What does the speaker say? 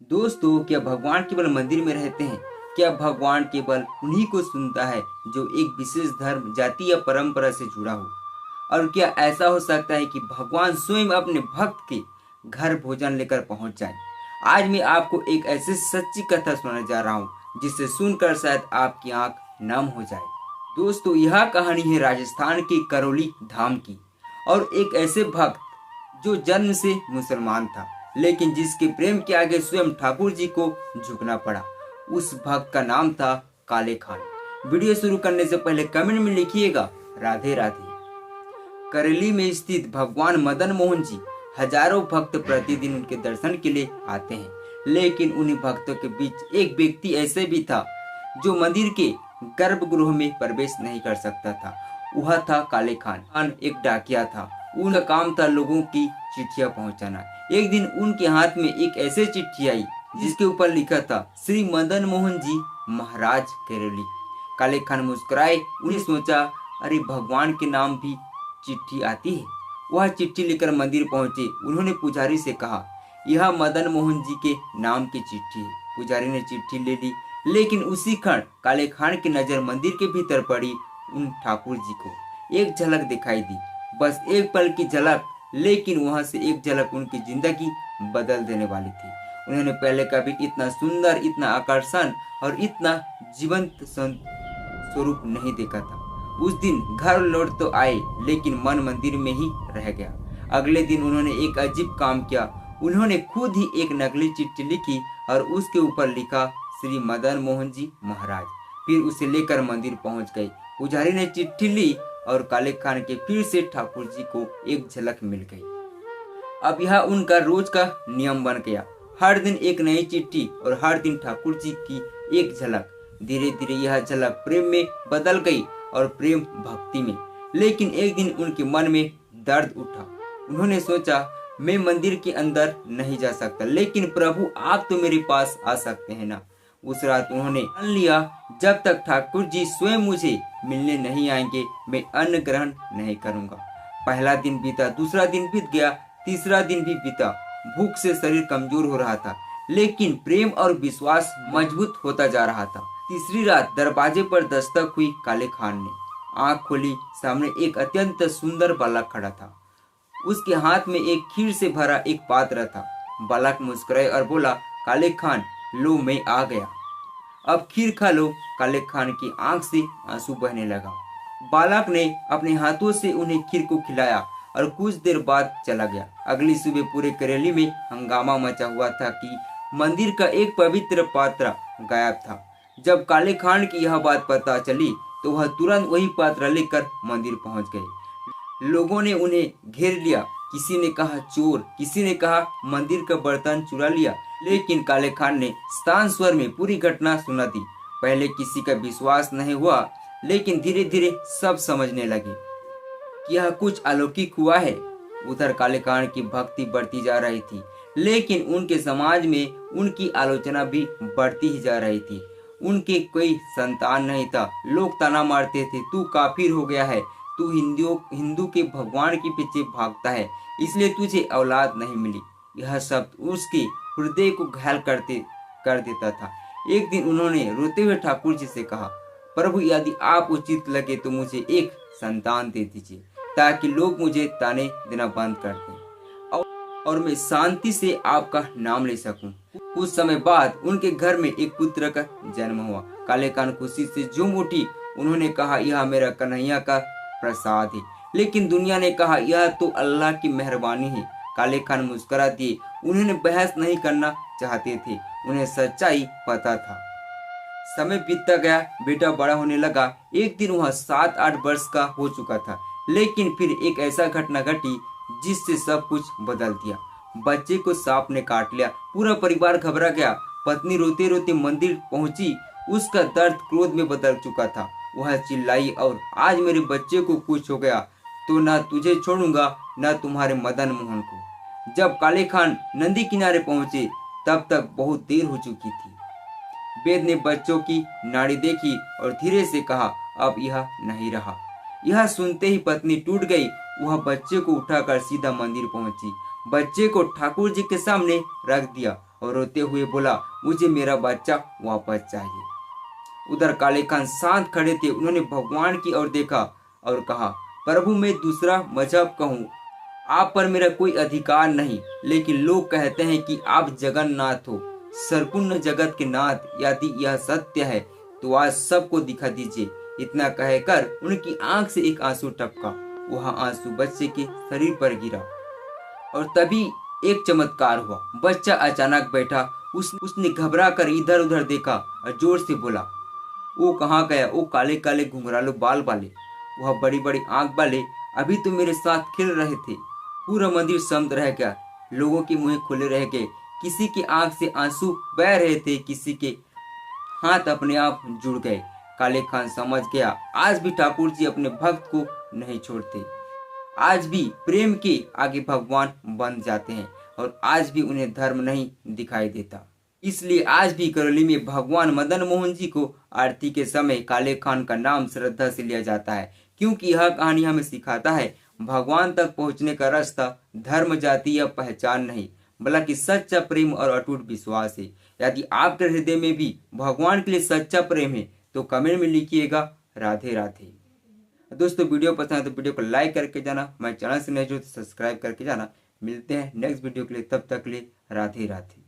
दोस्तों, क्या भगवान केवल मंदिर में रहते हैं? क्या भगवान केवल उन्हीं को सुनता है जो एक विशेष धर्म, जाति या परंपरा से जुड़ा हो? और क्या ऐसा हो सकता है कि भगवान स्वयं अपने भक्त के घर भोजन लेकर पहुंच जाए? आज मैं आपको एक ऐसी सच्ची कथा सुनाने जा रहा हूं जिसे सुनकर शायद आपकी आंख नम हो जाए। दोस्तों, यह कहानी है राजस्थान के करौली धाम की और एक ऐसे भक्त जो जन्म से मुसलमान था, लेकिन जिसके प्रेम के आगे स्वयं ठाकुर जी को झुकना पड़ा। उस भक्त का नाम था काले खान। वीडियो शुरू करने से पहले कमेंट में लिखिएगा राधे राधे। करेली में स्थित भगवान मदन मोहन जी, हजारों भक्त प्रतिदिन उनके दर्शन के लिए आते हैं, लेकिन उन्हीं भक्तों के बीच एक व्यक्ति ऐसे भी था जो मंदिर के गर्भगृह में प्रवेश नहीं कर सकता था। वह था काले खान। खान एक डाकिया था। उनका काम था लोगों की चिट्ठियां पहुंचाना। एक दिन उनके हाथ में एक ऐसी चिट्ठी आई जिसके ऊपर लिखा था, श्री मदन मोहन जी महाराज केरली। काले खान मुस्कुराए। उन्हें सोचा, अरे भगवान के नाम भी चिट्ठी आती है। वह चिट्ठी लेकर मंदिर पहुंचे। उन्होंने पुजारी से कहा, यह मदन मोहन जी के नाम की चिट्ठी है। पुजारी ने चिट्ठी ले ली, लेकिन उसी क्षण काले खान की नजर मंदिर के भीतर पड़ी। उन ठाकुर जी को एक झलक दिखाई दी, बस एक पल की झलक, लेकिन वहां से एक झलक उनकी जिंदगी बदल देने वाली थी। उन्होंने पहले कभी इतना सुंदर, इतना आकर्षण और इतना जीवंत स्वरूप नहीं देखा था। उस दिन घर लौट तो आए, लेकिन मन मंदिर में ही रह गया। अगले दिन उन्होंने एक अजीब काम किया। उन्होंने खुद ही एक नकली चिट्ठी लिखी और उसके ऊपर लिखा, श्री मदन मोहन जी महाराज। फिर उसे लेकर मंदिर पहुंच गए। पुजारी ने चिट्ठी ली और काले खान के फिर से ठाकुर जी को एक झलक मिल गई। अब यह उनका रोज का नियम बन गया। हर दिन एक नई चिट्ठी और हर दिन ठाकुर जी की एक झलक। धीरे धीरे यह झलक प्रेम में बदल गई और प्रेम भक्ति में। लेकिन एक दिन उनके मन में दर्द उठा। उन्होंने सोचा, मैं मंदिर के अंदर नहीं जा सकता, लेकिन प्रभु आप तो मेरे पास आ सकते हैं ना। उस रात उन्होंने मान लिया, जब तक ठाकुर जी स्वयं मुझे मिलने नहीं आएंगे, मैं अन्न ग्रहण नहीं करूंगा। पहला दिन बीता, दूसरा दिन बीत गया, तीसरा दिन भी बीता। भूख से शरीर कमजोर हो रहा था, लेकिन प्रेम और विश्वास मजबूत होता जा रहा था। तीसरी रात दरवाजे पर दस्तक हुई। काले खान ने आंख खोली। सामने एक अत्यंत सुंदर बालक खड़ा था। उसके हाथ में एक खीर से भरा एक पात्र था। बालक मुस्कुराए और बोला, काले खान, लो मैं आ गया, अब खीर खा लो। काले खान की आंख से आंसू बहने लगा। बालक ने अपने हाथों से उन्हें खीर को खिलाया और कुछ देर बाद चला गया। अगली सुबह पूरे करेली में हंगामा मचा हुआ था कि मंदिर का एक पवित्र पात्र गायब था। जब काले खान की यह बात पता चली तो वह तुरंत वही पात्र लेकर मंदिर पहुंच गए। लोगों ने उन्हें घेर लिया। किसी ने कहा चोर, किसी ने कहा मंदिर का बर्तन चुरा लिया, लेकिन काले खान ने शांत स्वर में पूरी घटना सुना दी। पहले किसी का विश्वास नहीं हुआ, लेकिन धीरे धीरे सब समझने लगे कि यह कुछ अलौकिक हुआ है। उधर काले खान की भक्ति बढ़ती जा रही थी, लेकिन उनके समाज में उनकी आलोचना भी बढ़ती ही जा रही थी। उनके कोई संतान नहीं था। लोग ताना मारते थे, तू काफिर हो गया है, तू हिंदू के भगवान के पीछे भागता है, इसलिए तुझे औलाद नहीं मिली। यह शब्द उसके हृदय को घायल कर देता था। एक दिन उन्होंने रोते हुए ठाकुर जी से कहा, प्रभु यदि आप उचित लगे तो मुझे एक संतान दे दीजिए, ताकि लोग मुझे ताने देना बंद कर दें और मैं शांति से आपका नाम ले सकूं। कुछ समय बाद उनके घर में एक पुत्र का जन्म हुआ। काले खान खुशी से झूम उठी। उन्होंने कहा, यह मेरा कन्हैया का प्रसाद है। लेकिन दुनिया ने कहा, यह तो अल्लाह की मेहरबानी है। काले खान मुस्कुरा दिए। उन्होंने बहस नहीं करना चाहते थे, उन्हें सच्चाई पता था। समय बीतता गया, बेटा बड़ा होने लगा। एक दिन वह 7-8 वर्ष का हो चुका था, लेकिन फिर एक ऐसा घटना घटी जिससे सब कुछ बदल दिया। बच्चे को सांप ने काट लिया। पूरा परिवार घबरा गया। पत्नी रोते रोते मंदिर पहुंची। उसका दर्द क्रोध में बदल चुका था। वह चिल्लाई, और आज मेरे बच्चे को कुछ हो गया तो न तुझे छोड़ूंगा न तुम्हारे मदन मोहन को। जब काले खान नदी किनारे पहुंचे तब तक बहुत देर हो चुकी थी। वेद ने बच्चों की नाड़ी देखी और धीरे से कहा, अब यह नहीं रहा। यह सुनते ही पत्नी टूट गई। वह बच्चे को उठाकर सीधा मंदिर पहुंची। बच्चे को ठाकुर जी के सामने रख दिया और रोते हुए बोला, मुझे मेरा बच्चा वापस चाहिए। उधर काले खान शांत खड़े थे। उन्होंने भगवान की ओर देखा और कहा, प्रभु मैं दूसरा मजहब का हूँ, आप पर मेरा कोई अधिकार नहीं, लेकिन लोग कहते हैं कि आप जगन्नाथ हो, संपूर्ण जगत के नाथ। यदि यह सत्य है तो आज सबको दिखा दीजिए। इतना कहकर उनकी आंख से एक आंसू टपका। वह आंसू बच्चे के शरीर पर गिरा और तभी एक चमत्कार हुआ। बच्चा अचानक बैठा। उसने घबरा कर इधर उधर देखा और जोर से बोला, वो कहाँ गया? वो काले काले घुंघरालू बाल वाले, वह बड़ी बड़ी आंख वाले, अभी तो मेरे साथ खेल रहे थे। पूरा मंदिर शांत रह गया। लोगों के मुंह खुले रह गए। किसी की आंख से आंसू बह रहे थे, किसी के हाथ अपने आप जुड़ गए। काले खान समझ गया, आज भी ठाकुर जी अपने भक्त को नहीं छोड़ते। आज भी प्रेम के आगे भगवान बन जाते हैं और आज भी उन्हें धर्म नहीं दिखाई देता। इसलिए आज भी करौली में भगवान मदन मोहन जी को आरती के समय काले खान का नाम श्रद्धा से लिया जाता है, क्योंकि यह कहानी हमें सिखाता है भगवान तक पहुंचने का रास्ता धर्म, जाति या पहचान नहीं, बल्कि सच्चा प्रेम और अटूट विश्वास है। यदि आपके हृदय में भी भगवान के लिए सच्चा प्रेम है तो कमेंट में लिखिएगा राधे राधे। दोस्तों वीडियो पसंद है तो वीडियो को लाइक करके जाना, मैं चैनल से नए जो सब्सक्राइब करके जाना। मिलते हैं नेक्स्ट वीडियो के लिए, तब तक के लिए राधे राधे।